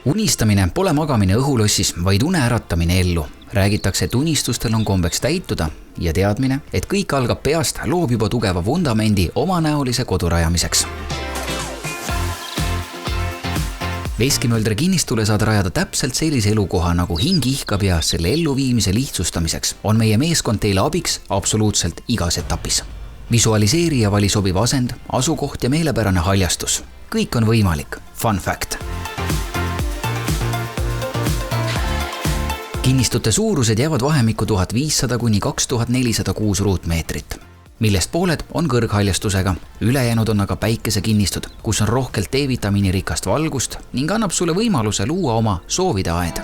Unistamine pole magamine õhulossis, vaid une äratamine ellu. Räägitakse, et unistustel on kombeks täituda ja teadmine, et kõik algab peast, loob juba tugeva vundamendi omanäolise kodu rajamiseks. Veskimöldre kinnistule saad rajada täpselt sellise elukoha, nagu hing ihkab ja selle elluviimise lihtsustamiseks on meie meeskond teile abiks absoluutselt igas etapis. Visualiseeri ja vali sobiv asend, asukoht ja meelepärane haljastus. Kõik on võimalik. Fun fact! Kinnistute suurused jäävad vahemikku 1500 kuni 2406 ruutmeetrit, millest pooled on kõrghaljastusega, ülejäänud on aga päikesekinnistud, kus on rohkelt D-vitamiini rikast valgust ning annab sulle võimaluse luua oma soovide aed.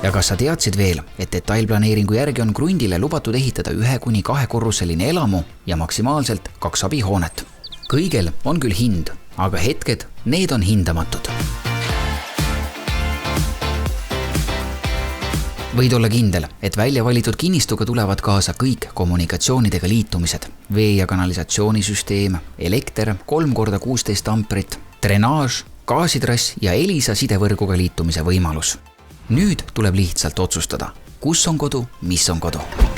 Ja kas sa teadsid veel, et detailplaneeringu järgi on krundile lubatud ehitada 1 kuni 2 korruseline elamu ja maksimaalselt 2 abihoonet? Kõigel on küll hind, aga hetked, need on hindamatud. Võid olla kindel, et välja valitud kinnistuga tulevad kaasa kõik kommunikatsioonidega liitumised, vee- ja kanalisatsioonisüsteem, elekter, 3x16 amprit, drenaaž, gaasitrass ja Elisa sidevõrguga liitumise võimalus. Nüüd tuleb lihtsalt otsustada, kus on kodu, mis on kodu.